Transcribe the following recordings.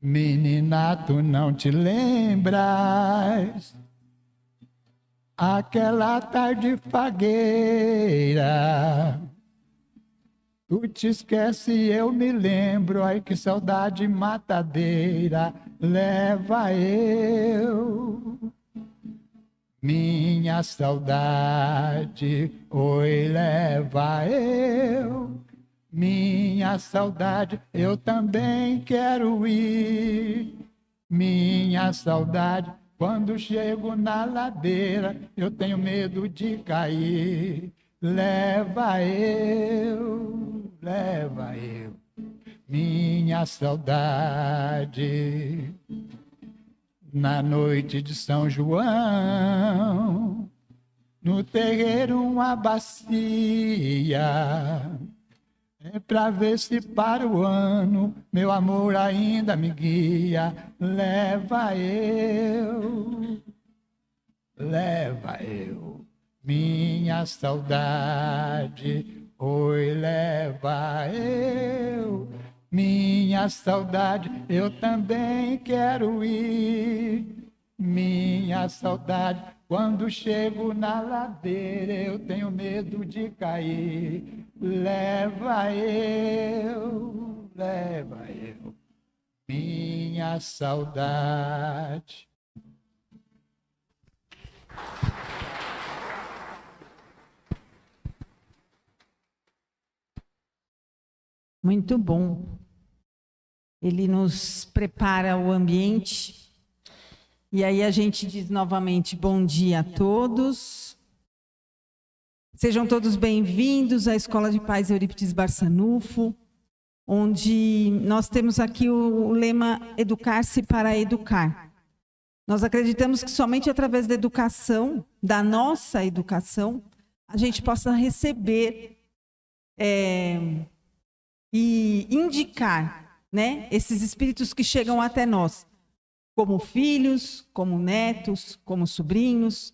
Menina, tu não te lembras aquela tarde fagueira? Tu te esquece, eu me lembro, ai que saudade matadeira leva eu. Minha saudade, oi, leva eu. Minha saudade, eu também quero ir. Minha saudade, quando chego na ladeira, eu tenho medo de cair. Leva eu, leva eu, minha saudade. Na noite de São João, no terreiro uma bacia, é pra ver se para o ano meu amor ainda me guia. Leva eu, minha saudade. Oi, leva eu, minha saudade. Eu também quero ir. Minha saudade, quando chego na ladeira, eu tenho medo de cair. Leva eu, minha saudade. Muito bom. Ele nos prepara o ambiente. E aí a gente diz novamente bom dia a todos. Sejam todos bem-vindos à Escola de Paz Eurípides Barçanufo, onde nós temos aqui o lema Educar-se para Educar. Nós acreditamos que somente através da educação, da nossa educação, a gente possa receber e indicar, né, esses espíritos que chegam até nós, como filhos, como netos, como sobrinhos,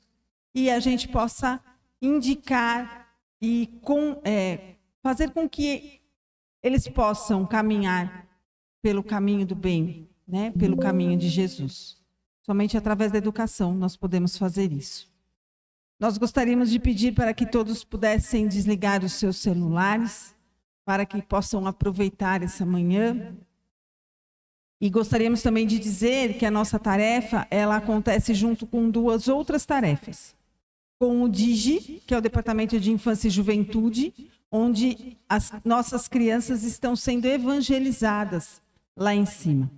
e a gente possa indicar e fazer com que eles possam caminhar pelo caminho do bem, né, pelo caminho de Jesus. Somente através da educação nós podemos fazer isso. Nós gostaríamos de pedir para que todos pudessem desligar os seus celulares, para que possam aproveitar essa manhã. E gostaríamos também de dizer que a nossa tarefa, ela acontece junto com duas outras tarefas. Com o DIGI, que é o Departamento de Infância e Juventude, onde as nossas crianças estão sendo evangelizadas lá em cima.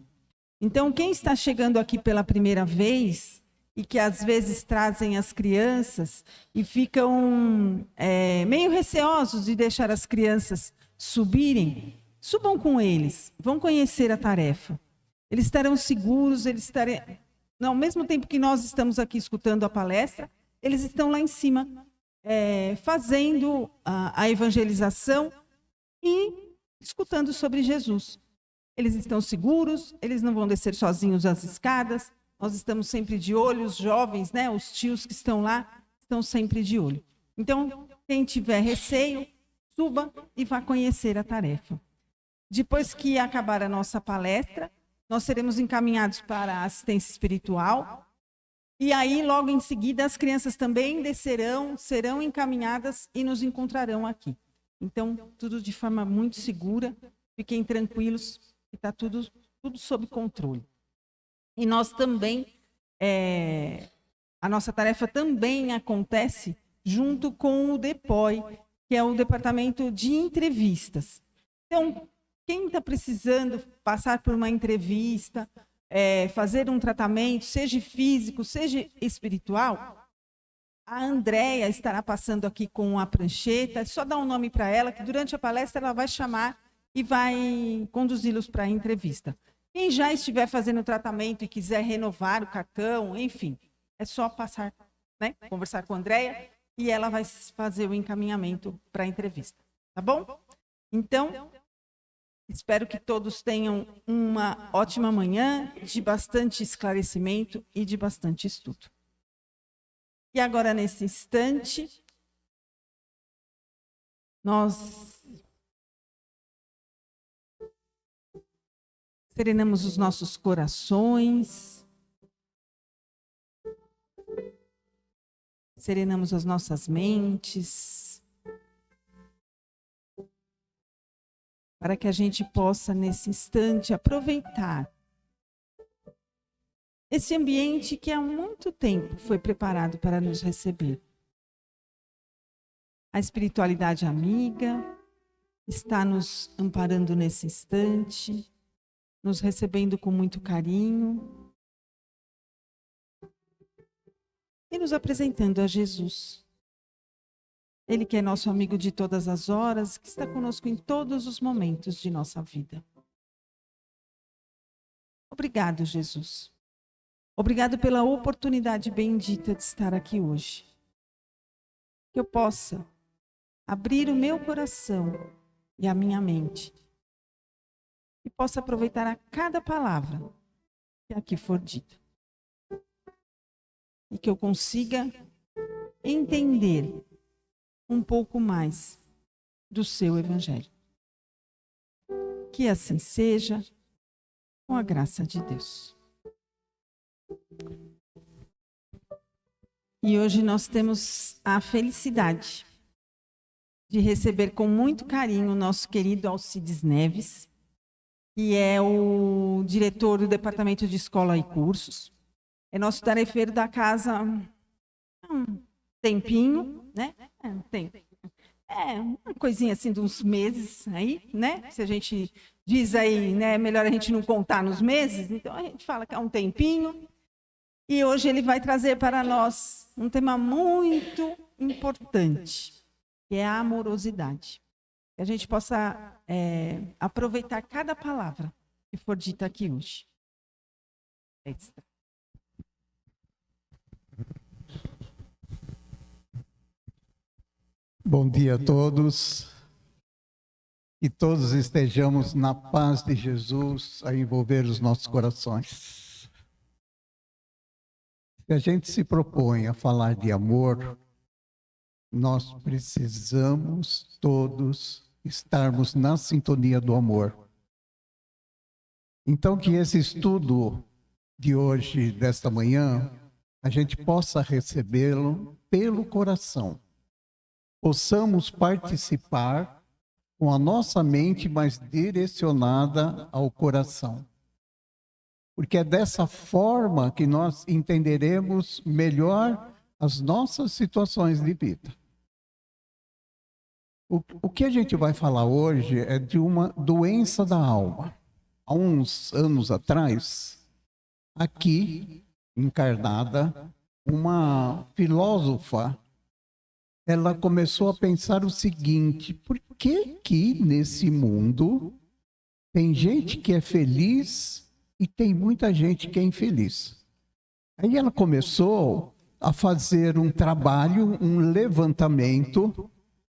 Então, quem está chegando aqui pela primeira vez e que às vezes trazem as crianças e ficam meio receosos de deixar as crianças subirem, subam com eles, vão conhecer a tarefa. Eles estarão seguros, ao mesmo tempo que nós estamos aqui escutando a palestra, eles estão lá em cima fazendo a evangelização e escutando sobre Jesus. Eles estão seguros, eles não vão descer sozinhos as escadas, nós estamos sempre de olho, os jovens, né, os tios que estão lá, estão sempre de olho. Então, quem tiver receio, suba e vá conhecer a tarefa. Depois que acabar a nossa palestra, nós seremos encaminhados para a assistência espiritual. E aí, logo em seguida, as crianças também descerão, serão encaminhadas e nos encontrarão aqui. Então, tudo de forma muito segura. Fiquem tranquilos, que está tudo sob controle. E nós também, a nossa tarefa também acontece junto com o DEPOI, que é o Departamento de Entrevistas. Então, quem está precisando passar por uma entrevista, fazer um tratamento, seja físico, seja espiritual, a Andréia estará passando aqui com a prancheta. É só dar um nome para ela, que durante a palestra ela vai chamar e vai conduzi-los para a entrevista. Quem já estiver fazendo o tratamento e quiser renovar o cartão, enfim, é só passar, né, conversar com a Andréia, e ela vai fazer o encaminhamento para a entrevista. Tá bom? Então, espero que todos tenham uma ótima manhã, de bastante esclarecimento e de bastante estudo. E agora, nesse instante, nós Serenamos os nossos corações. Serenamos as nossas mentes. Para que a gente possa, nesse instante, aproveitar esse ambiente que há muito tempo foi preparado para nos receber. A espiritualidade amiga está nos amparando nesse instante, nos recebendo com muito carinho e nos apresentando a Jesus. Ele que é nosso amigo de todas as horas, que está conosco em todos os momentos de nossa vida. Obrigado, Jesus. Obrigado pela oportunidade bendita de estar aqui hoje. Que eu possa abrir o meu coração e a minha mente. E possa aproveitar a cada palavra que aqui for dita. E que eu consiga entender um pouco mais do seu Evangelho. Que assim seja, com a graça de Deus. E hoje nós temos a felicidade de receber com muito carinho o nosso querido Alcides Neves, que é o diretor do Departamento de Escola e Cursos. É nosso tarefeiro da casa há um tempinho, né? Uma coisinha assim de uns meses aí, né? Se a gente diz aí, né? Melhor a gente não contar nos meses, então a gente fala que é um tempinho. E hoje ele vai trazer para nós um tema muito importante, que é a amorosidade. Que a gente possa aproveitar cada palavra que for dita aqui hoje. Bom dia a todos. Que todos estejamos na paz de Jesus a envolver os nossos corações. Se a gente se propõe a falar de amor, nós precisamos todos estarmos na sintonia do amor. Então, que esse estudo de hoje, desta manhã, a gente possa recebê-lo pelo coração. Possamos participar com a nossa mente mais direcionada ao coração. Porque é dessa forma que nós entenderemos melhor as nossas situações de vida. O que a gente vai falar hoje é de uma doença da alma. Há uns anos atrás, aqui, encarnada, uma filósofa, ela começou a pensar o seguinte: por que nesse mundo tem gente que é feliz e tem muita gente que é infeliz? Aí ela começou a fazer um trabalho, um levantamento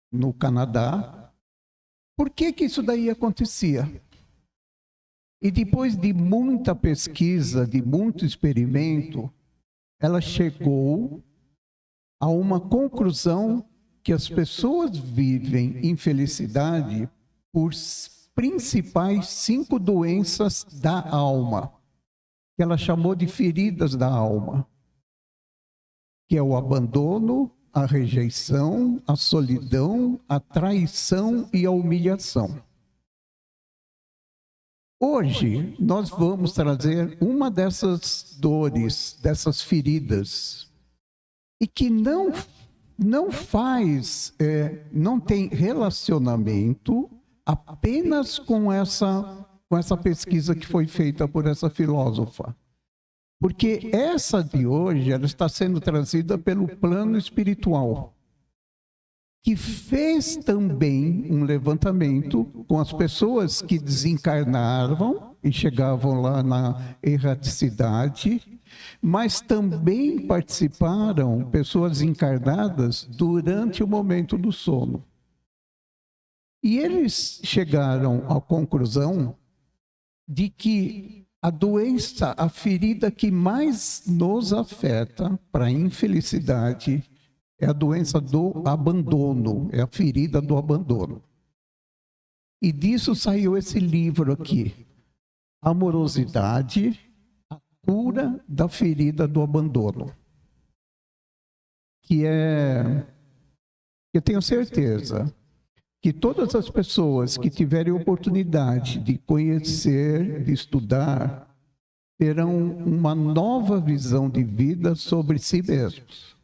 no Canadá. Por que isso daí acontecia? E depois de muita pesquisa, de muito experimento, ela chegou a uma conclusão que as pessoas vivem infelicidade por principais 5 doenças da alma, que ela chamou de feridas da alma, que é o abandono, a rejeição, a solidão, a traição e a humilhação. Hoje, nós vamos trazer uma dessas dores, dessas feridas, e que não tem relacionamento apenas com essa pesquisa que foi feita por essa filósofa. Porque essa de hoje, ela está sendo trazida pelo plano espiritual, que fez também um levantamento com as pessoas que desencarnavam e chegavam lá na erraticidade, mas também participaram pessoas encarnadas durante o momento do sono. E eles chegaram à conclusão de que a doença, a ferida que mais nos afeta para a infelicidade é a doença do abandono, é a ferida do abandono. E disso saiu esse livro aqui, amorosidade, a cura da ferida do abandono. Eu tenho certeza que todas as pessoas que tiverem oportunidade de conhecer, de estudar, terão uma nova visão de vida sobre si mesmos.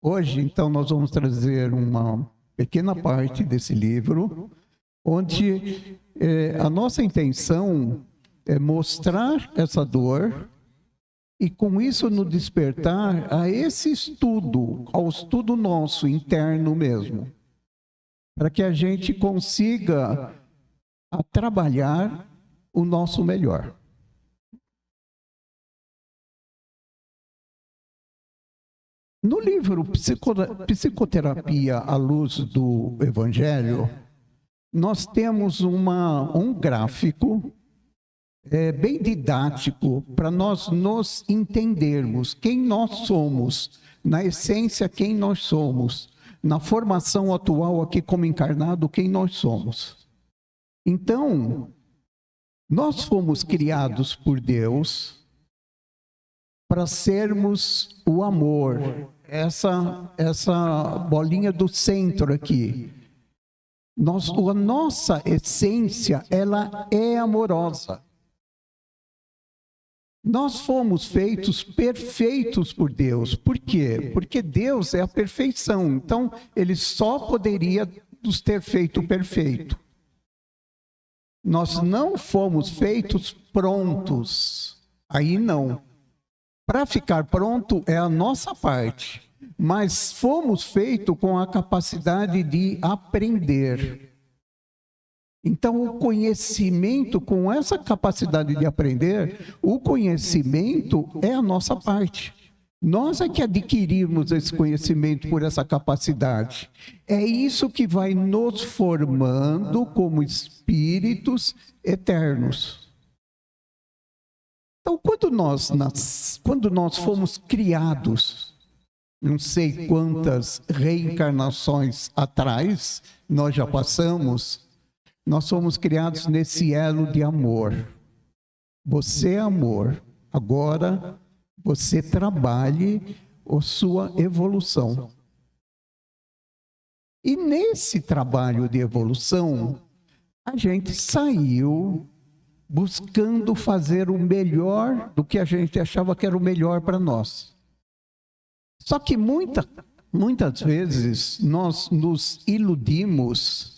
Hoje, então, nós vamos trazer uma pequena parte desse livro, onde a nossa intenção é mostrar essa dor e, com isso, nos despertar a esse estudo, ao estudo nosso, interno mesmo, para que a gente consiga trabalhar o nosso melhor. No livro Psicoterapia à Luz do Evangelho, nós temos um gráfico bem didático para nós nos entendermos quem nós somos, na essência quem nós somos, na formação atual aqui como encarnado, quem nós somos. Então, nós fomos criados por Deus para sermos o amor, essa bolinha do centro aqui. A nossa essência, ela é amorosa. Nós fomos feitos perfeitos por Deus. Por quê? Porque Deus é a perfeição. Então, Ele só poderia nos ter feito perfeito. Nós não fomos feitos prontos. Aí não. Para ficar pronto é a nossa parte. Mas fomos feitos com a capacidade de aprender. Então, o conhecimento, com essa capacidade de aprender, o conhecimento é a nossa parte. Nós é que adquirimos esse conhecimento por essa capacidade. É isso que vai nos formando como espíritos eternos. Então, quando nós fomos criados, não sei quantas reencarnações atrás nós já passamos, nós somos criados nesse elo de amor. Você é amor. Agora, você trabalhe a sua evolução. E nesse trabalho de evolução, a gente saiu buscando fazer o melhor do que a gente achava que era o melhor para nós. Só que muitas vezes nós nos iludimos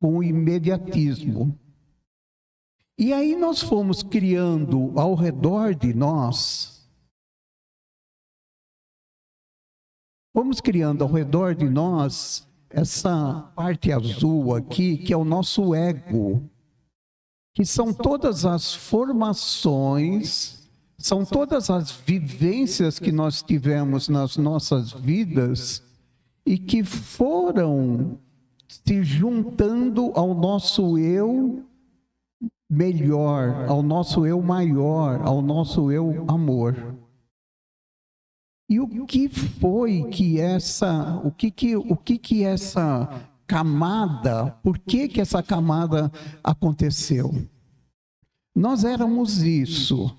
com o imediatismo. E aí nós fomos criando ao redor de nós, essa parte azul aqui, que é o nosso ego, que são todas as formações, são todas as vivências que nós tivemos nas nossas vidas e que foram se juntando ao nosso eu melhor, ao nosso eu maior, ao nosso eu amor. E o que foi que essa camada, por que essa camada aconteceu? Nós éramos isso.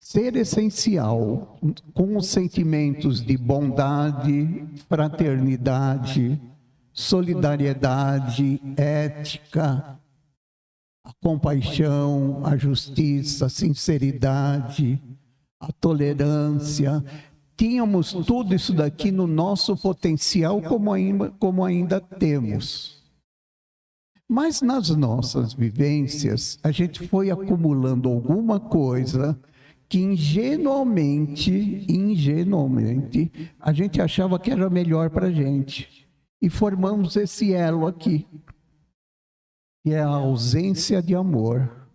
Ser essencial, com os sentimentos de bondade, fraternidade, solidariedade, ética, a compaixão, a justiça, a sinceridade, a tolerância. Tínhamos tudo isso daqui no nosso potencial, como ainda temos. Mas nas nossas vivências, a gente foi acumulando alguma coisa que ingenuamente, a gente achava que era melhor para a gente. E formamos esse elo aqui, que é a ausência de amor.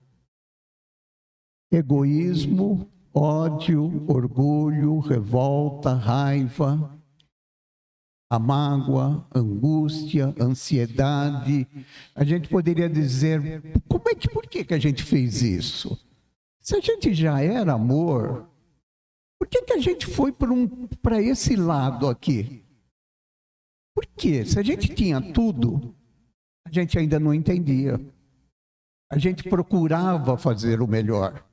Egoísmo, ódio, orgulho, revolta, raiva, a mágoa, angústia, ansiedade. A gente poderia dizer, por que a gente fez isso? Se a gente já era amor, por que a gente foi para esse lado aqui? Por quê? Se a gente tinha tudo, a gente ainda não entendia. A gente procurava fazer o melhor.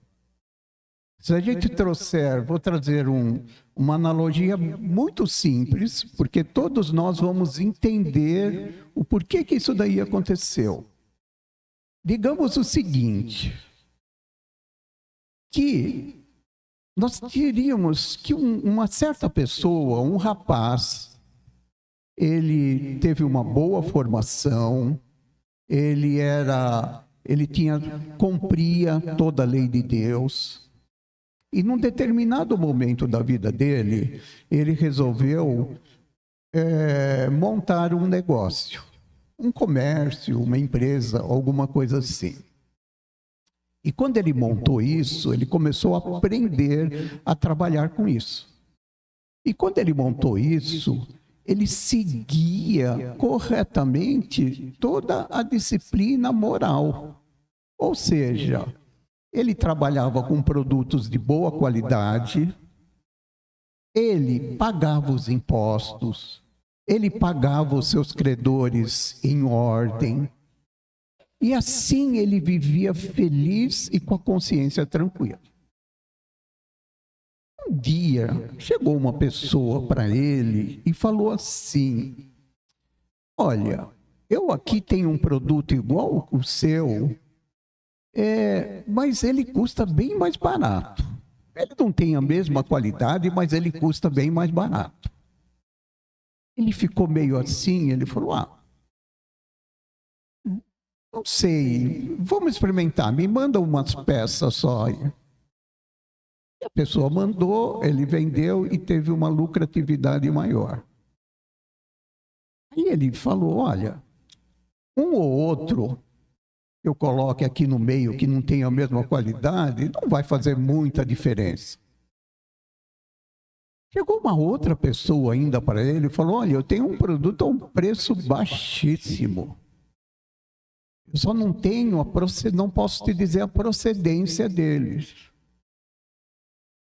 Se a gente trouxer, vou trazer uma analogia muito simples, porque todos nós vamos entender o porquê que isso daí aconteceu. Digamos o seguinte, que nós diríamos que uma certa pessoa, um rapaz, ele teve uma boa formação, cumpria toda a lei de Deus. E num determinado momento da vida dele, ele resolveu montar um negócio, um comércio, uma empresa, alguma coisa assim. E quando ele montou isso, ele começou a aprender a trabalhar com isso. E quando ele montou isso, ele seguia corretamente toda a disciplina moral. Ou seja, ele trabalhava com produtos de boa qualidade, ele pagava os impostos, ele pagava os seus credores em ordem, e assim ele vivia feliz e com a consciência tranquila. Um dia, chegou uma pessoa para ele e falou assim: olha, eu aqui tenho um produto igual o seu, mas ele custa bem mais barato. Ele não tem a mesma qualidade, mas ele custa bem mais barato. Ele ficou meio assim, ele falou: não sei, vamos experimentar, me manda umas peças só. E a pessoa mandou, ele vendeu e teve uma lucratividade maior. Aí ele falou: olha, um ou outro eu coloque aqui no meio que não tem a mesma qualidade, não vai fazer muita diferença. Chegou uma outra pessoa ainda para ele e falou: olha, eu tenho um produto a um preço baixíssimo. Eu só não tenho não posso te dizer a procedência deles.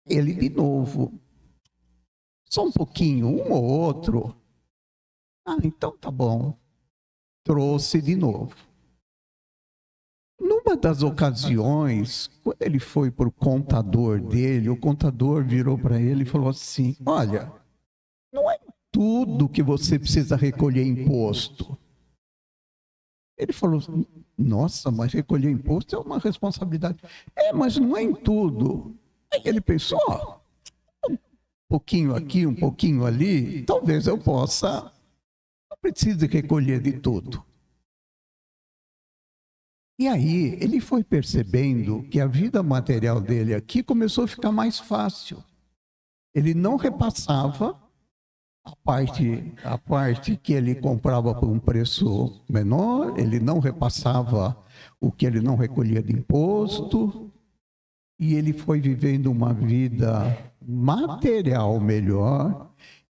Ele de novo, só um pouquinho, um ou outro. Então tá bom. Trouxe de novo. Numa das ocasiões, quando ele foi para o contador dele, o contador virou para ele e falou assim: olha, não é tudo que você precisa recolher imposto. Ele falou: nossa, mas recolher imposto é uma responsabilidade. Mas não é em tudo. Aí ele pensou: um pouquinho aqui, um pouquinho ali, talvez eu possa, não precise recolher de tudo. E aí, ele foi percebendo que a vida material dele aqui começou a ficar mais fácil. Ele não repassava a parte que ele comprava por um preço menor, ele não repassava o que ele não recolhia de imposto, e ele foi vivendo uma vida material melhor.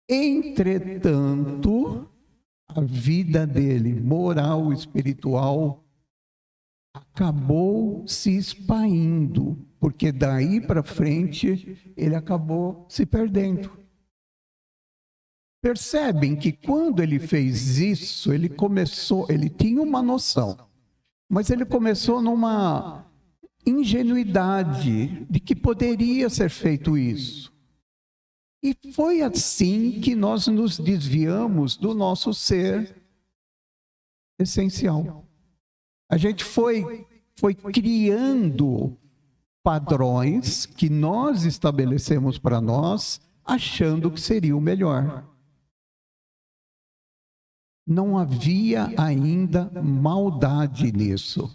Entretanto, a vida dele, moral, espiritual, acabou se espaindo, porque daí para frente ele acabou se perdendo. Percebem que quando ele fez isso, ele tinha uma noção, mas ele começou numa ingenuidade de que poderia ser feito isso. E foi assim que nós nos desviamos do nosso ser essencial. A gente foi criando padrões que nós estabelecemos para nós, achando que seria o melhor. Não havia ainda maldade nisso.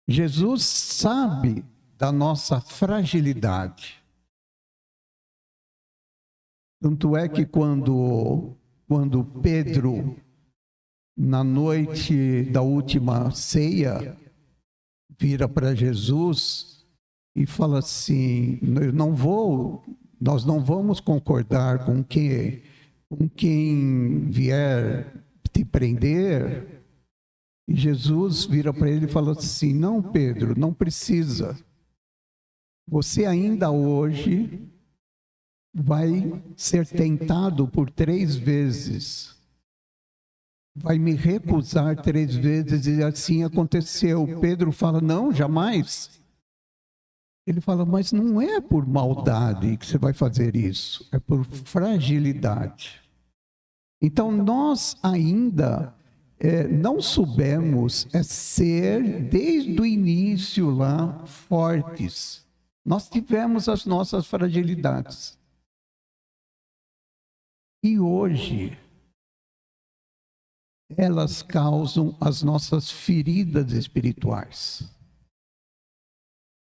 Jesus sabe da nossa fragilidade. Tanto é que quando Pedro, na noite da última ceia, vira para Jesus e fala assim: nós não vamos concordar com quem vier te prender. E Jesus vira para ele e fala assim: não, Pedro, não precisa. Você ainda hoje vai ser tentado por 3 vezes. vai me recusar 3 vezes, e assim aconteceu. Pedro fala, não, jamais. Ele fala, mas não é por maldade que você vai fazer isso, é por fragilidade. Então, nós ainda não soubemos ser, desde o início lá, fortes. Nós tivemos as nossas fragilidades. E hoje, elas causam as nossas feridas espirituais.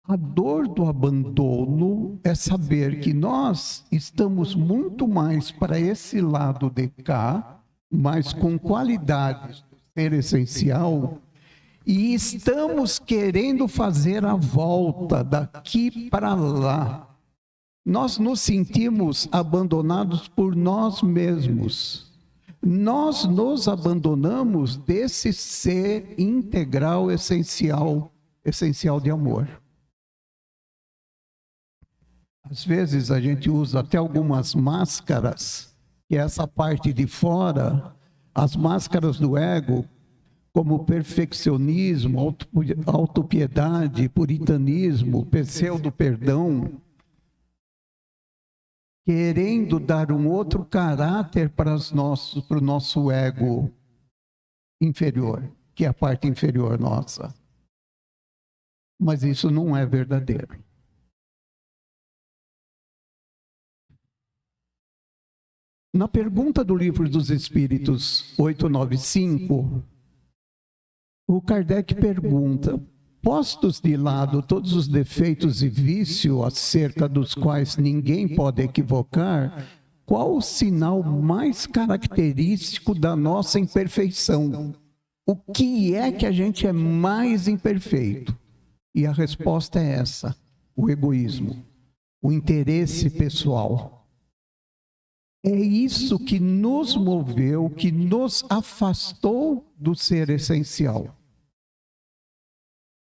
A dor do abandono é saber que nós estamos muito mais para esse lado de cá, mas com qualidades do ser essencial, e estamos querendo fazer a volta daqui para lá. Nós nos sentimos abandonados por nós mesmos. Nós nos abandonamos desse ser integral, essencial de amor. Às vezes a gente usa até algumas máscaras, que é essa parte de fora, as máscaras do ego, como perfeccionismo, autopiedade, puritanismo, pseudo-perdão, querendo dar um outro caráter para o nosso ego inferior, que é a parte inferior nossa. Mas isso não é verdadeiro. Na pergunta do Livro dos Espíritos 895, o Kardec pergunta, postos de lado todos os defeitos e vícios acerca dos quais ninguém pode equivocar, qual o sinal mais característico da nossa imperfeição? O que é que a gente é mais imperfeito? E a resposta é essa, o egoísmo, o interesse pessoal. É isso que nos moveu, que nos afastou do ser essencial.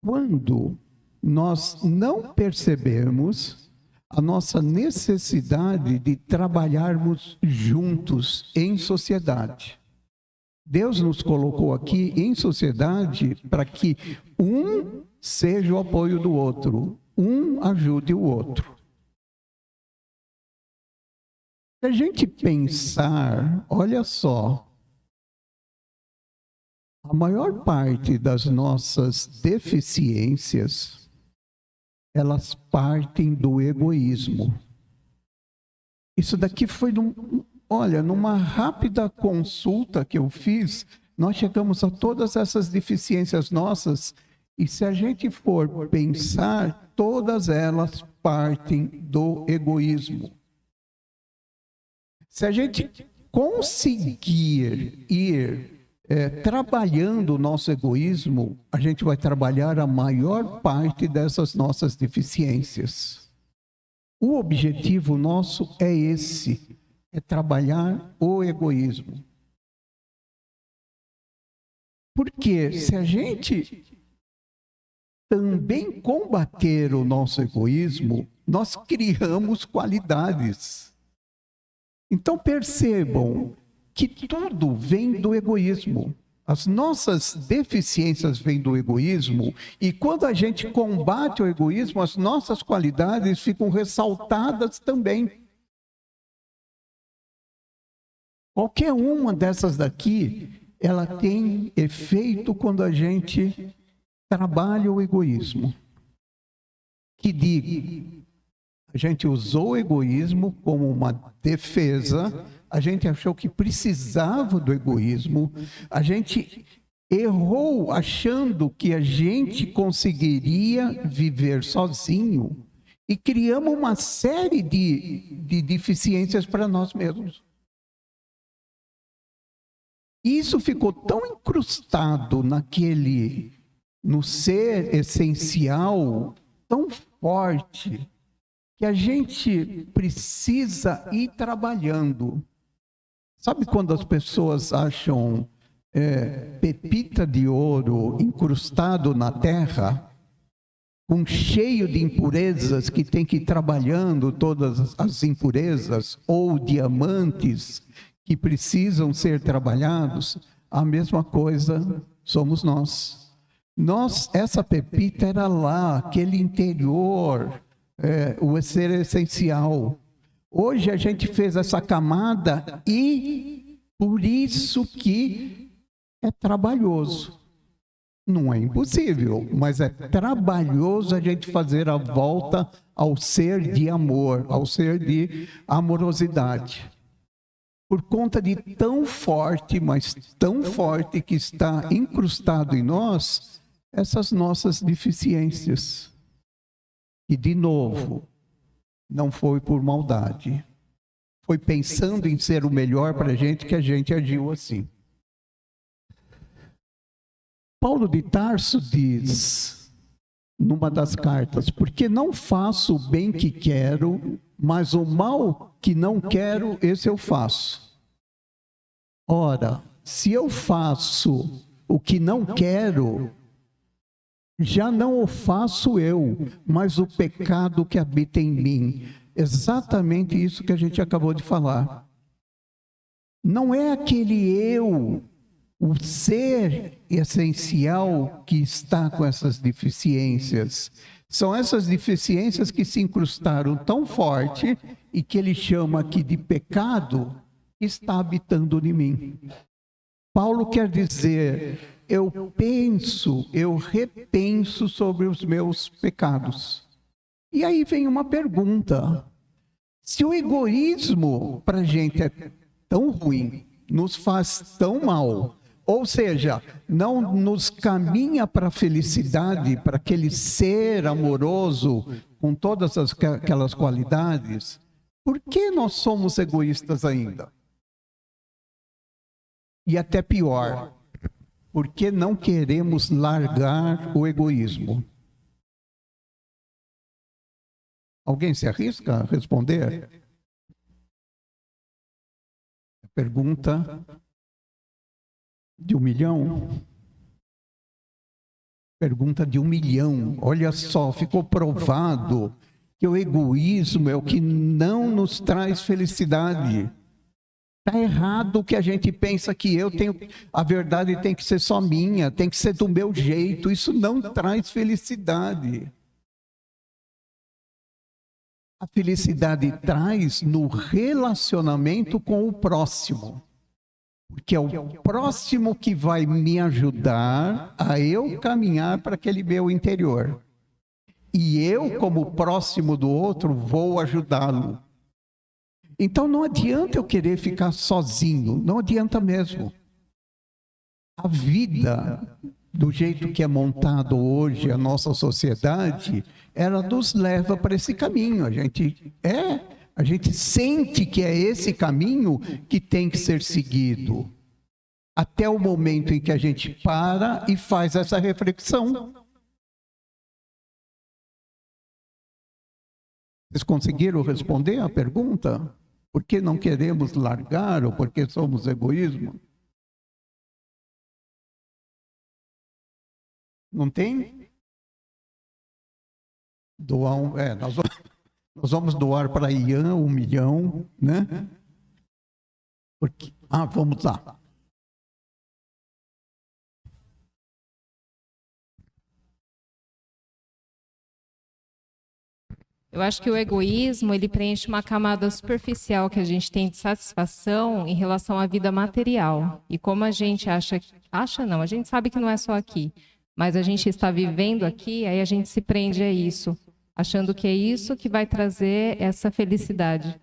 Quando nós não percebemos a nossa necessidade de trabalharmos juntos em sociedade. Deus nos colocou aqui em sociedade para que um seja o apoio do outro, um ajude o outro. Se a gente pensar, olha só, a maior parte das nossas deficiências, elas partem do egoísmo. Isso daqui foi, numa rápida consulta que eu fiz, nós chegamos a todas essas deficiências nossas, e se a gente for pensar, todas elas partem do egoísmo. Se a gente conseguir ir trabalhando o nosso egoísmo, a gente vai trabalhar a maior parte dessas nossas deficiências. O objetivo nosso é esse, é trabalhar o egoísmo. Porque se a gente também combater o nosso egoísmo, nós criamos qualidades. Então percebam que tudo vem do egoísmo. As nossas deficiências vêm do egoísmo, e quando a gente combate o egoísmo, as nossas qualidades ficam ressaltadas também. Qualquer uma dessas daqui, ela tem efeito quando a gente trabalha o egoísmo. Que diga, a gente usou o egoísmo como uma defesa, a gente achou que precisava do egoísmo, a gente errou achando que a gente conseguiria viver sozinho e criamos uma série de deficiências para nós mesmos. Isso ficou tão incrustado no ser essencial, tão forte, que a gente precisa ir trabalhando. Sabe quando as pessoas acham pepita de ouro incrustado na terra, cheio de impurezas, que tem que ir trabalhando todas as impurezas, ou diamantes que precisam ser trabalhados? a mesma coisa somos nós. Essa pepita era lá, aquele interior, o ser essencial. Hoje a gente fez essa camada e por isso que é trabalhoso. Não é impossível, mas é trabalhoso a gente fazer a volta ao ser de amor, ao ser de amorosidade. Por conta de tão forte, mas tão forte que está incrustado em nós, essas nossas deficiências. E, de novo, não foi por maldade. Foi pensando em ser o melhor para a gente que a gente agiu assim. Paulo de Tarso diz, numa das cartas, porque não faço o bem que quero, mas o mal que não quero, esse eu faço. Ora, se eu faço o que não quero, já não o faço eu, mas o pecado que habita em mim. Exatamente isso que a gente acabou de falar. Não é aquele eu, o ser essencial que está com essas deficiências. São essas deficiências que se incrustaram tão forte e que ele chama aqui de pecado, que está habitando em mim. Paulo quer dizer, eu penso, eu repenso sobre os meus pecados. E aí vem uma pergunta. Se o egoísmo para a gente é tão ruim, nos faz tão mal, ou seja, não nos caminha para a felicidade, para aquele ser amoroso, com todas aquelas qualidades, por que nós somos egoístas ainda? E até pior, por que não queremos largar o egoísmo? Alguém se arrisca a responder? Pergunta de 1 milhão. Pergunta de 1 milhão. Olha só, ficou provado que o egoísmo é o que não nos traz felicidade. Está errado o que a gente pensa que a verdade tem que ser só minha, tem que ser do meu jeito. Isso não traz felicidade. A felicidade traz no relacionamento com o próximo. Porque é o próximo que vai me ajudar a eu caminhar para aquele meu interior. E eu, como próximo do outro, vou ajudá-lo. Então não adianta eu querer ficar sozinho, não adianta mesmo. A vida, do jeito que é montado hoje a nossa sociedade, ela nos leva para esse caminho. A gente sente que é esse caminho que tem que ser seguido. Até o momento em que a gente para e faz essa reflexão. Vocês conseguiram responder a pergunta? Por que não queremos largar ou por que somos egoísmo? Não tem? Doar nós vamos doar para Ian 1 milhão, né? Vamos lá. Eu acho que o egoísmo, ele preenche uma camada superficial que a gente tem de satisfação em relação à vida material. E como a gente a gente sabe que não é só aqui, mas a gente está vivendo aqui, aí a gente se prende a isso, achando que é isso que vai trazer essa felicidade.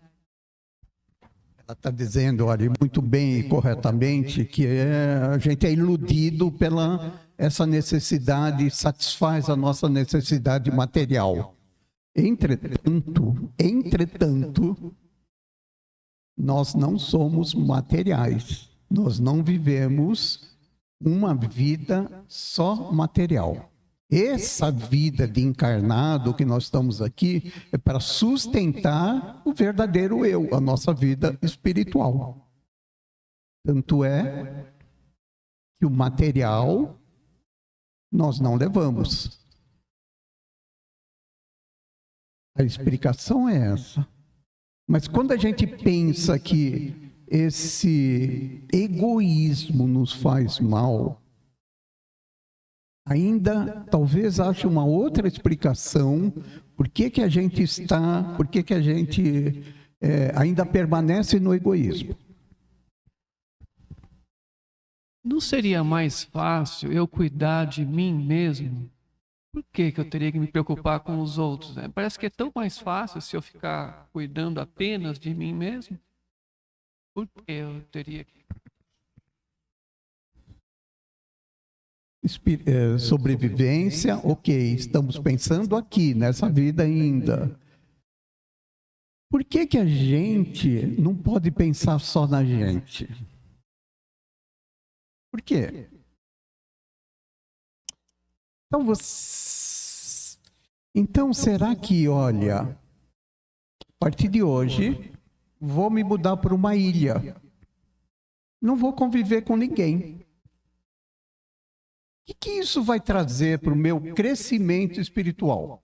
Ela está dizendo, olha, muito bem e corretamente, que a gente é iludido pela essa necessidade, satisfaz a nossa necessidade material. Entretanto, nós não somos materiais. Nós não vivemos uma vida só material. Essa vida de encarnado que nós estamos aqui é para sustentar o verdadeiro eu, a nossa vida espiritual. Tanto é que o material nós não levamos. A explicação é essa. Mas quando a gente pensa que esse egoísmo nos faz mal, ainda talvez ache uma outra explicação por que a gente ainda permanece no egoísmo. Não seria mais fácil eu cuidar de mim mesmo? Por que eu teria que me preocupar com os outros, né? Parece que é tão mais fácil se eu ficar cuidando apenas de mim mesmo. Por que eu teria que... Sobrevivência, ok, estamos pensando aqui, nessa vida ainda. Por que a gente não pode pensar só na gente? Por quê? Então, será que, olha, a partir de hoje, vou me mudar para uma ilha. Não vou conviver com ninguém. O que isso vai trazer para o meu crescimento espiritual?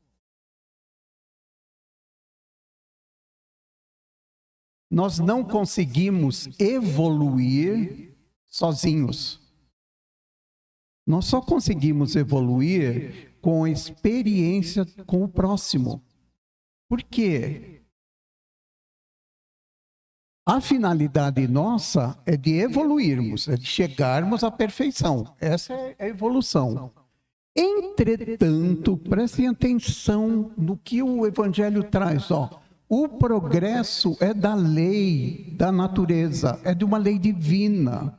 Nós não conseguimos evoluir sozinhos. Nós só conseguimos evoluir com experiência com o próximo. Por quê? A finalidade nossa é de evoluirmos, é de chegarmos à perfeição. Essa é a evolução. Entretanto, prestem atenção no que o Evangelho traz. O progresso é da lei da natureza, é de uma lei divina.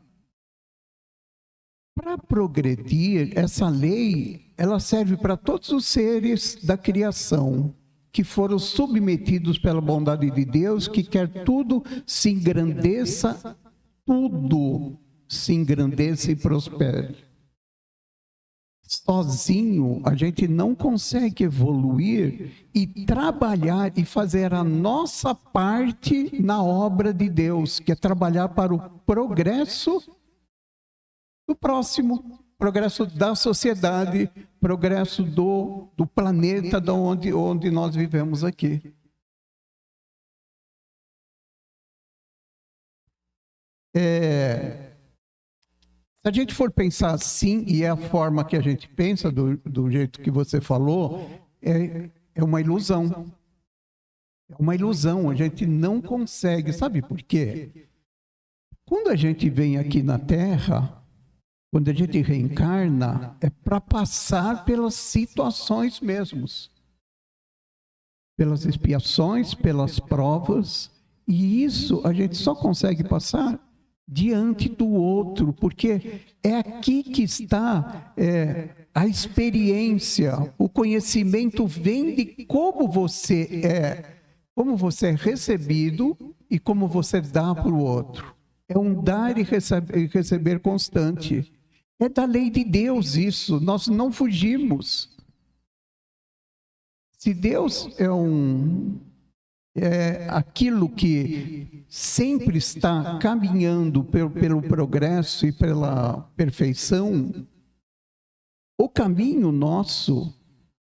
Para progredir, essa lei, ela serve para todos os seres da criação, que foram submetidos pela bondade de Deus, que quer tudo se engrandeça e prospere. Sozinho, a gente não consegue evoluir e trabalhar e fazer a nossa parte na obra de Deus, que é trabalhar para o progresso do próximo, progresso da sociedade, progresso do planeta de onde nós vivemos aqui. Se a gente for pensar assim, e é a forma que a gente pensa, do jeito que você falou, é uma ilusão. É uma ilusão, a gente não consegue. Sabe por quê? Quando a gente vem aqui na Terra, quando a gente reencarna, é para passar pelas situações mesmos. Pelas expiações, pelas provas. E isso a gente só consegue passar diante do outro, porque é aqui que está a experiência, o conhecimento vem de como você é recebido e como você dá para o outro. É um dar e receber constante. É da lei de Deus isso, nós não fugimos. Se Deus é aquilo que sempre está caminhando pelo progresso e pela perfeição, o caminho nosso,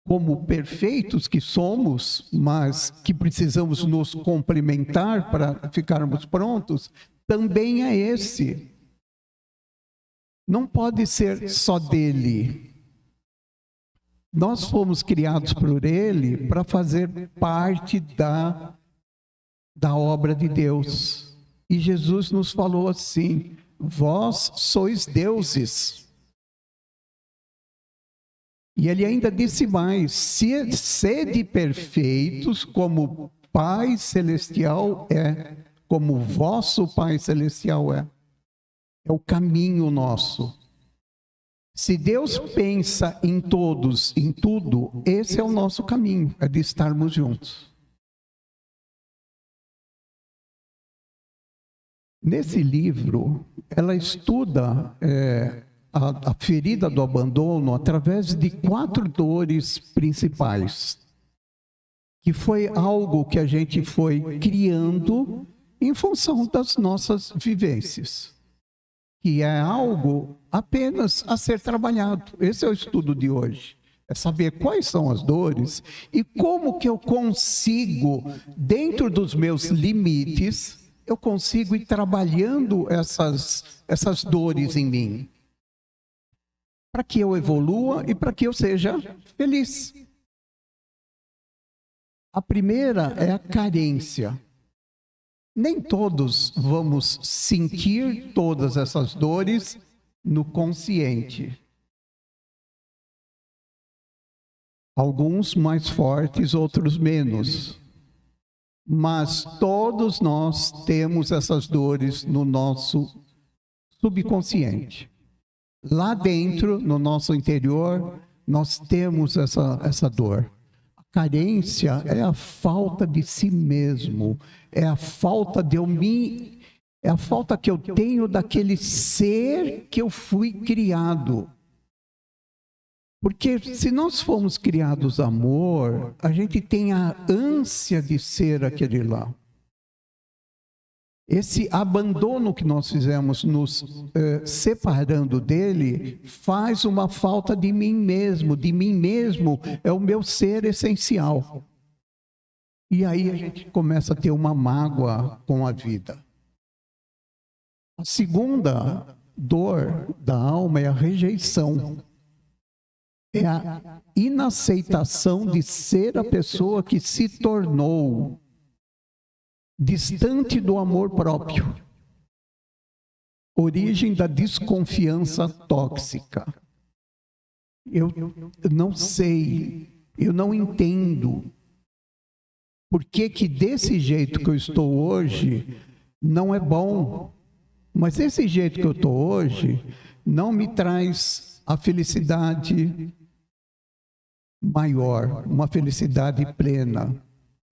como perfeitos que somos, mas que precisamos nos complementar para ficarmos prontos, também é esse. Não pode ser só dele. Nós fomos criados por ele para fazer parte da obra de Deus. E Jesus nos falou assim: vós sois deuses. E ele ainda disse mais: sede perfeitos como Pai Celestial é, como vosso Pai Celestial é. É o caminho nosso. Se Deus pensa em todos, em tudo, esse é o nosso caminho, é de estarmos juntos. Nesse livro, ela estuda a ferida do abandono através de 4 dores principais, que foi algo que a gente foi criando em função das nossas vivências, que é algo apenas a ser trabalhado. Esse é o estudo de hoje. É saber quais são as dores e como que eu consigo, dentro dos meus limites, eu consigo ir trabalhando essas dores em mim, para que eu evolua e para que eu seja feliz. A primeira é a carência. Nem todos vamos sentir todas essas dores no consciente. Alguns mais fortes, outros menos. Mas todos nós temos essas dores no nosso subconsciente. Lá dentro, no nosso interior, nós temos essa dor. A carência é a falta de si mesmo, é a falta é a falta que eu tenho daquele ser que eu fui criado. Porque se nós fomos criados amor, a gente tem a ânsia de ser aquele lá. Esse abandono que nós fizemos nos separando dele faz uma falta de mim mesmo. De mim mesmo é o meu ser essencial. E aí a gente começa a ter uma mágoa com a vida. A segunda dor da alma é a rejeição. É a inaceitação de ser a pessoa que se tornou, distante do amor próprio. Origem da desconfiança tóxica. Eu não sei, eu não entendo por que desse jeito que eu estou hoje não é bom. Mas esse jeito que eu estou hoje não me traz a felicidade maior, uma felicidade plena,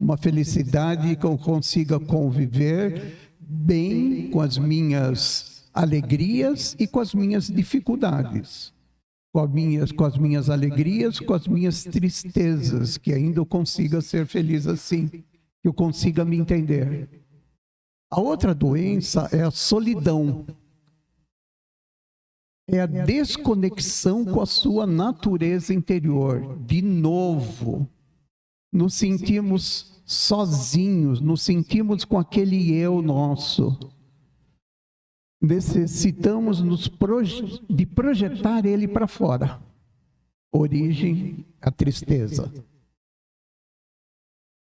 uma felicidade que eu consiga conviver bem com as minhas alegrias e com as minhas dificuldades, com as minhas alegrias, com as minhas tristezas, que ainda eu consiga ser feliz assim, que eu consiga me entender. A outra doença é a solidão. É a desconexão com a sua natureza interior. De novo, nos sentimos sozinhos, nos sentimos com aquele eu nosso. Necessitamos de projetar ele para fora. Origem, a tristeza.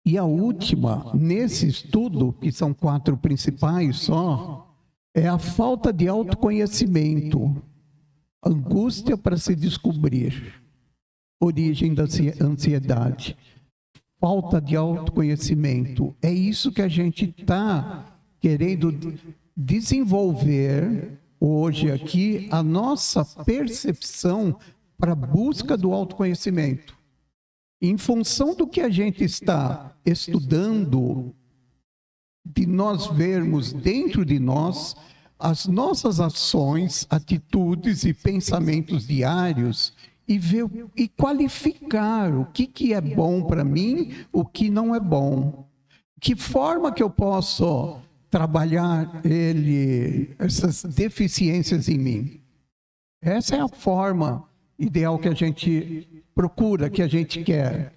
E a última, nesse estudo, que são 4 principais só, é a falta de autoconhecimento. Angústia para se descobrir. Origem da ansiedade. Falta de autoconhecimento. É isso que a gente está querendo desenvolver hoje aqui, a nossa percepção para a busca do autoconhecimento. Em função do que a gente está estudando, de nós vermos dentro de nós as nossas ações, atitudes e pensamentos diários e ver e qualificar o que é bom para mim, o que não é bom. Que forma que eu posso trabalhar essas deficiências em mim? Essa é a forma ideal que a gente procura, que a gente quer.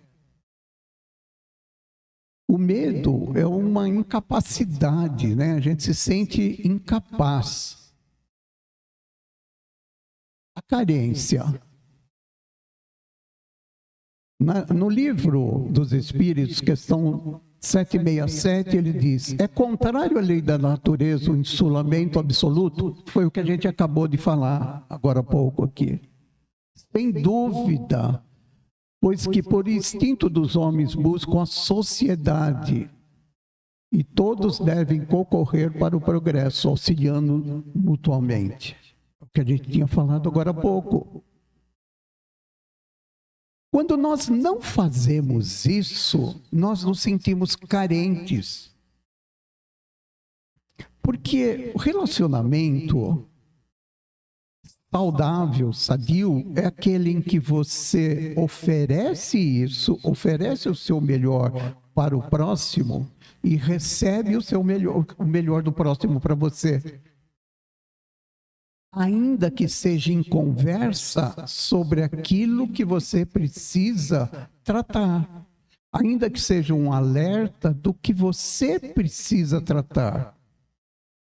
O medo é uma incapacidade, né? A gente se sente incapaz. A carência. No livro dos Espíritos, questão 767, ele diz: é contrário à lei da natureza o insulamento absoluto? Foi o que a gente acabou de falar agora há pouco aqui. Sem dúvida. Pois que por instinto dos homens buscam a sociedade e todos devem concorrer para o progresso, auxiliando mutuamente. O que a gente tinha falado agora há pouco. Quando nós não fazemos isso, nós nos sentimos carentes. Porque o relacionamento saudável, sadio, é aquele em que você oferece isso, oferece o seu melhor para o próximo e recebe o melhor do próximo para você. Ainda que seja em conversa sobre aquilo que você precisa tratar. Ainda que seja um alerta do que você precisa tratar.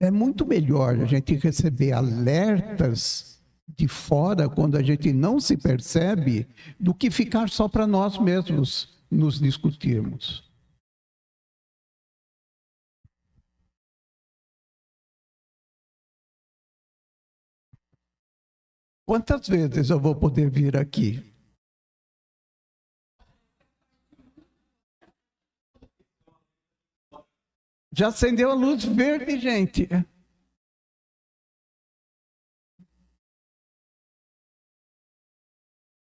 É muito melhor a gente receber alertas de fora, quando a gente não se percebe, do que ficar só para nós mesmos nos discutirmos. Quantas vezes eu vou poder vir aqui? Já acendeu a luz verde, gente.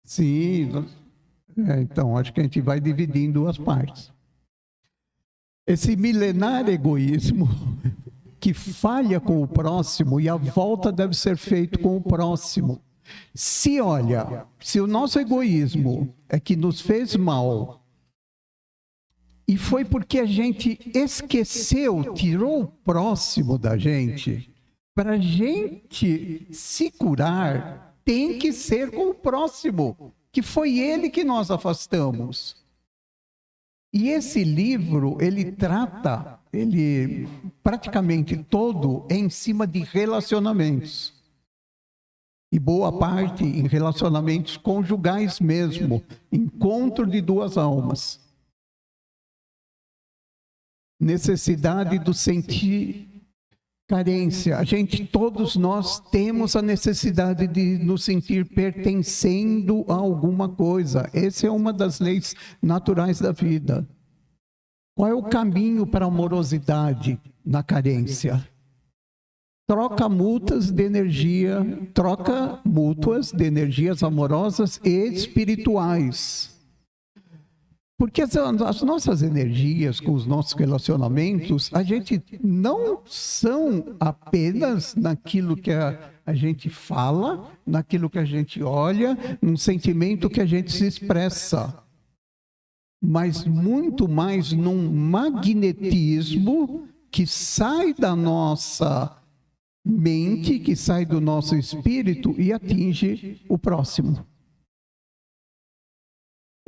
Sim. Então, acho que a gente vai dividir em duas partes. Esse milenar egoísmo que falha com o próximo, e a volta deve ser feita com o próximo. Se o nosso egoísmo é que nos fez mal, e foi porque a gente esqueceu, tirou o próximo da gente, para a gente se curar, tem que ser com o próximo, que foi ele que nós afastamos. E esse livro, ele trata, ele praticamente todo é em cima de relacionamentos. E boa parte em relacionamentos conjugais mesmo, encontro de duas almas. Necessidade do sentir carência. Todos nós temos a necessidade de nos sentir pertencendo a alguma coisa. Essa é uma das leis naturais da vida. Qual é o caminho para a amorosidade na carência? Troca mútuas de energias amorosas e espirituais. Porque as nossas energias com os nossos relacionamentos, a gente não são apenas naquilo que a gente fala, naquilo que a gente olha, num sentimento que a gente se expressa, mas muito mais num magnetismo que sai da nossa mente, que sai do nosso espírito e atinge o próximo.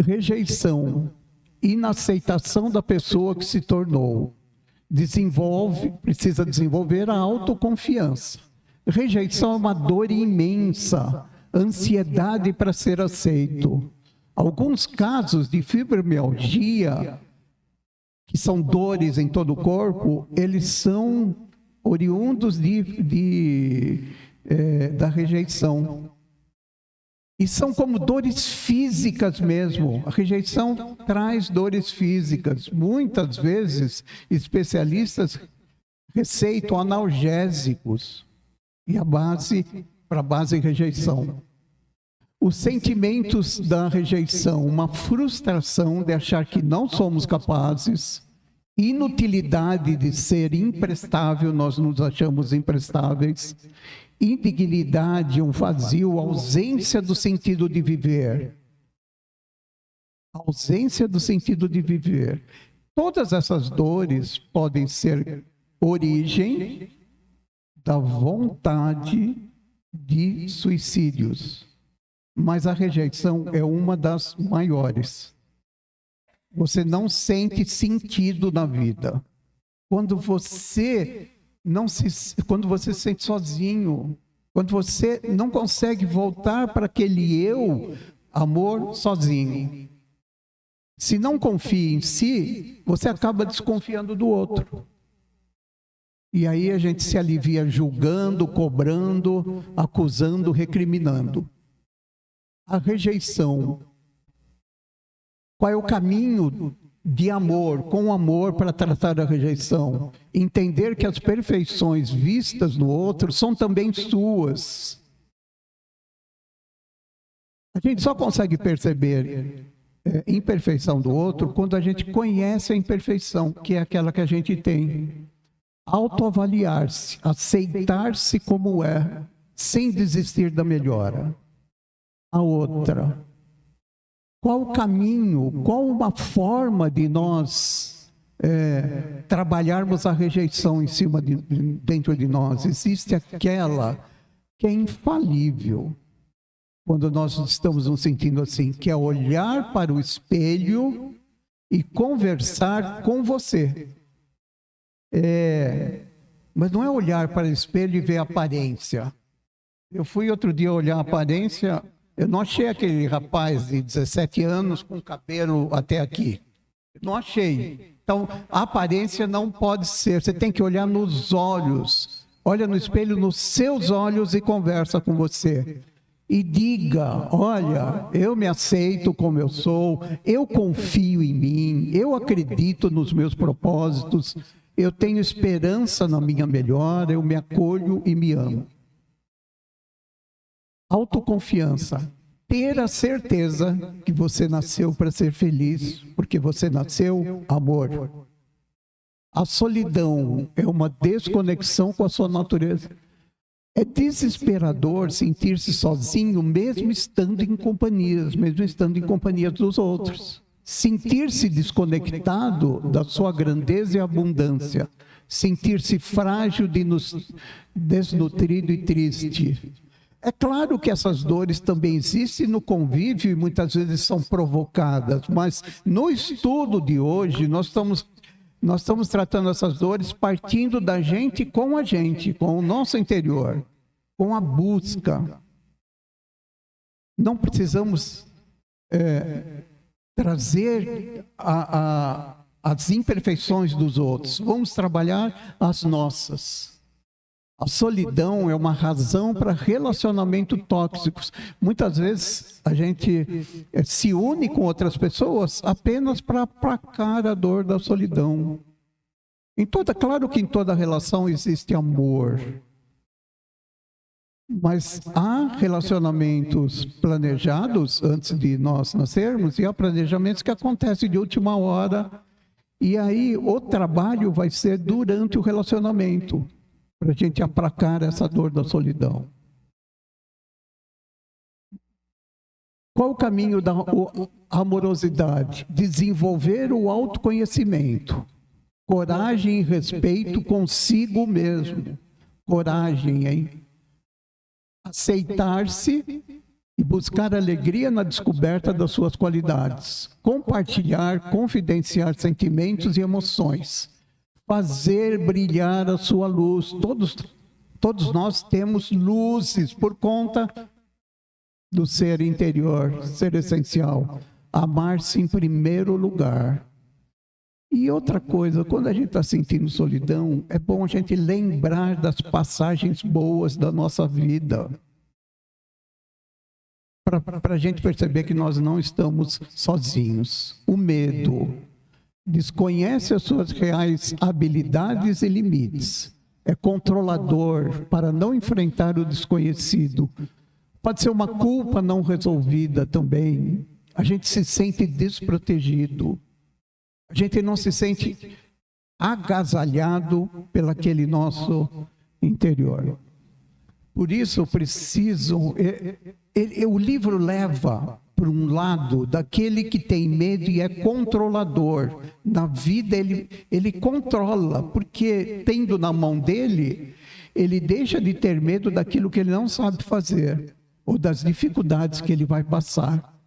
Rejeição, inaceitação da pessoa que se tornou. Precisa desenvolver a autoconfiança. Rejeição é uma dor imensa, ansiedade para ser aceito. Alguns casos de fibromialgia, que são dores em todo o corpo, eles são oriundos da rejeição. E são como dores físicas mesmo. A rejeição traz dores físicas. Muitas vezes, especialistas receitam analgésicos. E para a base rejeição. Os sentimentos da rejeição, uma frustração de achar que não somos capazes, inutilidade de ser imprestável, nós nos achamos imprestáveis, indignidade, um vazio, ausência do sentido de viver. Ausência do sentido de viver. Todas essas dores podem ser origem da vontade de suicídios. Mas a rejeição é uma das maiores. Você não sente sentido na vida. Quando você se sente sozinho, quando você não consegue voltar para aquele amor sozinho. Se não confia em si, você acaba desconfiando do outro. E aí a gente se alivia julgando, cobrando, acusando, recriminando. A rejeição. Qual é o caminho de amor, com amor, para tratar a rejeição? Entender que as perfeições vistas no outro são também suas. A gente só consegue perceber imperfeição do outro quando a gente conhece a imperfeição, que é aquela que a gente tem. Autoavaliar-se, aceitar-se como é, sem desistir da melhora. A outra. Qual o caminho, qual uma forma de nós trabalharmos a rejeição dentro de nós? Existe aquela que é infalível, quando nós estamos nos sentindo assim, que é olhar para o espelho e conversar com você. Mas não é olhar para o espelho e ver a aparência. Eu fui outro dia olhar a aparência, eu não achei aquele rapaz de 17 anos com cabelo até aqui. Não achei. Então, a aparência não pode ser. Você tem que olhar nos olhos. Olha no espelho, nos seus olhos e conversa com você. E diga, olha, eu me aceito como eu sou, eu confio em mim, eu acredito nos meus propósitos, eu tenho esperança na minha melhora, eu me acolho e me amo. Autoconfiança. Ter a certeza que você nasceu para ser feliz, porque você nasceu amor. A solidão é uma desconexão com a sua natureza. É desesperador sentir-se sozinho, mesmo estando em companhias dos outros. Sentir-se desconectado da sua grandeza e abundância. Sentir-se frágil, desnutrido e triste. É claro que essas dores também existem no convívio e muitas vezes são provocadas, mas no estudo de hoje nós estamos tratando essas dores partindo da gente, com o nosso interior, com a busca. Não precisamos trazer as imperfeições dos outros, vamos trabalhar as nossas. A solidão é uma razão para relacionamentos tóxicos. Muitas vezes a gente se une com outras pessoas apenas para aplacar a dor da solidão. Claro que em toda relação existe amor. Mas há relacionamentos planejados antes de nós nascermos e há planejamentos que acontecem de última hora. E aí o trabalho vai ser durante o relacionamento, para a gente aplacar essa dor da solidão. Qual o caminho da amorosidade? Desenvolver o autoconhecimento, coragem e respeito consigo mesmo. Coragem em aceitar-se e buscar alegria na descoberta das suas qualidades. Compartilhar, confidenciar sentimentos e emoções. Fazer brilhar a sua luz. Todos nós temos luzes por conta do ser interior, ser essencial. Amar-se em primeiro lugar. E outra coisa, quando a gente está sentindo solidão, é bom a gente lembrar das passagens boas da nossa vida. Para a gente perceber que nós não estamos sozinhos. O medo desconhece as suas reais habilidades e limites. É controlador para não enfrentar o desconhecido. Pode ser uma culpa não resolvida também. A gente se sente desprotegido. A gente não se sente agasalhado pelo aquele nosso interior. Por isso, o livro leva por um lado daquele que tem medo e é controlador. Na vida ele controla, porque tendo na mão dele, ele deixa de ter medo daquilo que ele não sabe fazer, ou das dificuldades que ele vai passar.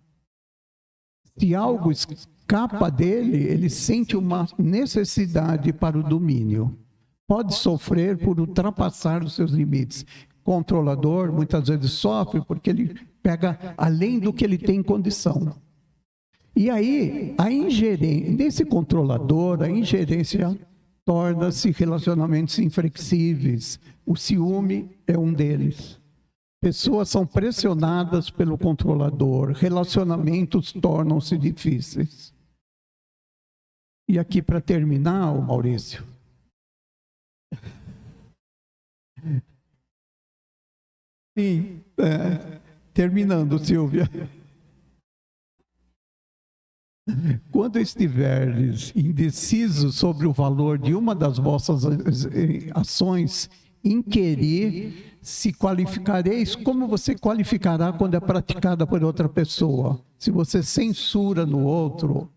Se algo escapa dele, ele sente uma necessidade para o domínio. Pode sofrer por ultrapassar os seus limites. Controlador, muitas vezes sofre porque ele pega além do que ele tem condição. E aí, nesse controlador, a ingerência torna-se relacionamentos inflexíveis. O ciúme é um deles. Pessoas são pressionadas pelo controlador, relacionamentos tornam-se difíceis. E aqui, para terminar, Maurício. Sim, terminando, Silvia. Quando estiveres indeciso sobre o valor de uma das vossas ações, inquirir se qualificareis, como você qualificará quando é praticada por outra pessoa? Se você censura no outro,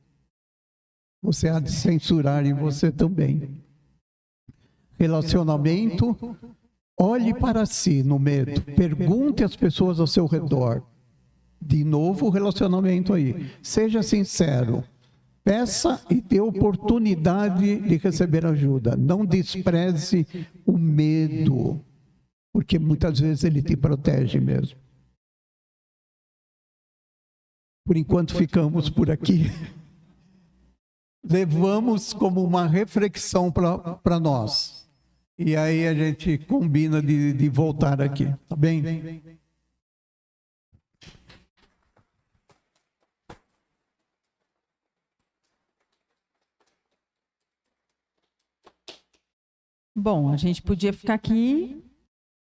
você há de censurar em você também. Relacionamento, olhe para si no medo, pergunte às pessoas ao seu redor. De novo o relacionamento aí. Seja sincero. Peça e dê oportunidade de receber ajuda. Não despreze o medo, porque muitas vezes ele te protege mesmo. Por enquanto ficamos por aqui. Levamos como uma reflexão para nós. E aí a gente combina de voltar aqui, tá bem? Bom, a gente podia ficar aqui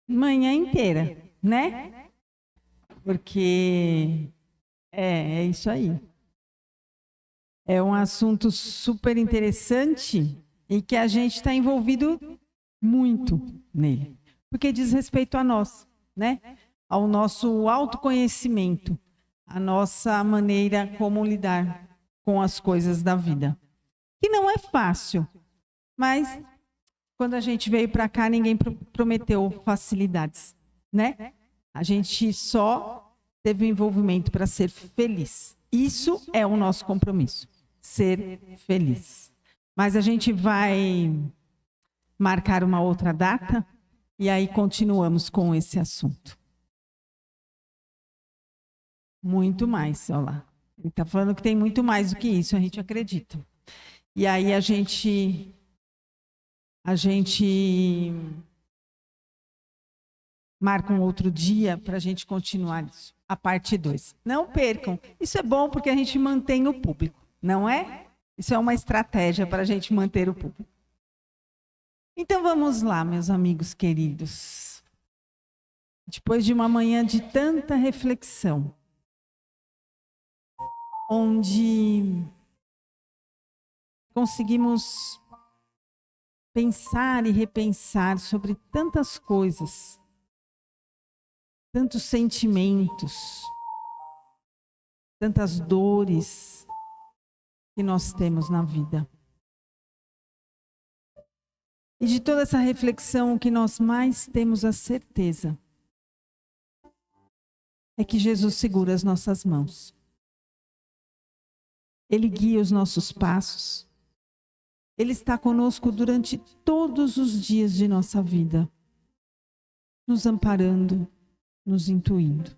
manhã inteira, né? Porque é isso aí. É um assunto super interessante e que a gente está envolvido muito nele. Porque diz respeito a nós, né? Ao nosso autoconhecimento, a nossa maneira como lidar com as coisas da vida. Que não é fácil, mas quando a gente veio para cá, ninguém prometeu facilidades, né? A gente só teve um envolvimento para ser feliz. Isso é o nosso compromisso, ser feliz. Mas a gente vai marcar uma outra data e aí continuamos com esse assunto. Muito mais, olha lá. Ele está falando que tem muito mais do que isso, a gente acredita. E aí a gente marca um outro dia para a gente continuar isso, a parte 2. Não percam. Isso é bom porque a gente mantém o público, não é? Isso é uma estratégia para a gente manter o público. Então vamos lá, meus amigos queridos. Depois de uma manhã de tanta reflexão, onde conseguimos pensar e repensar sobre tantas coisas, tantos sentimentos, tantas dores que nós temos na vida. E de toda essa reflexão, o que nós mais temos a certeza é que Jesus segura as nossas mãos. Ele guia os nossos passos. Ele está conosco durante todos os dias de nossa vida, nos amparando, nos intuindo.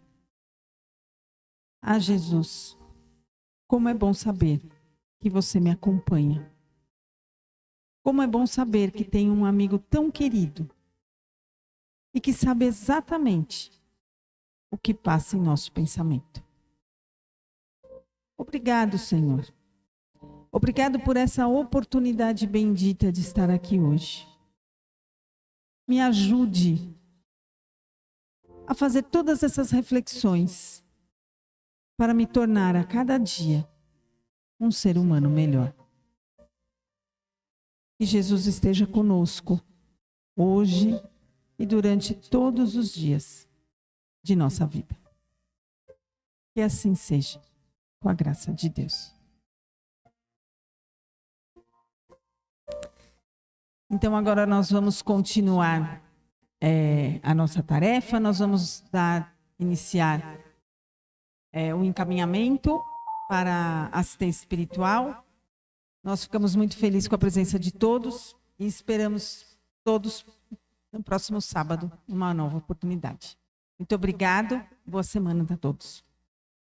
Ah, Jesus, como é bom saber que você me acompanha. Como é bom saber que tenho um amigo tão querido e que sabe exatamente o que passa em nosso pensamento. Obrigado, Senhor. Obrigado por essa oportunidade bendita de estar aqui hoje. Me ajude a fazer todas essas reflexões para me tornar a cada dia um ser humano melhor. Que Jesus esteja conosco hoje e durante todos os dias de nossa vida. Que assim seja, com a graça de Deus. Então agora nós vamos continuar a nossa tarefa, nós vamos iniciar o encaminhamento para a assistência espiritual. Nós ficamos muito felizes com a presença de todos e esperamos todos no próximo sábado uma nova oportunidade. Muito obrigado, boa semana a todos.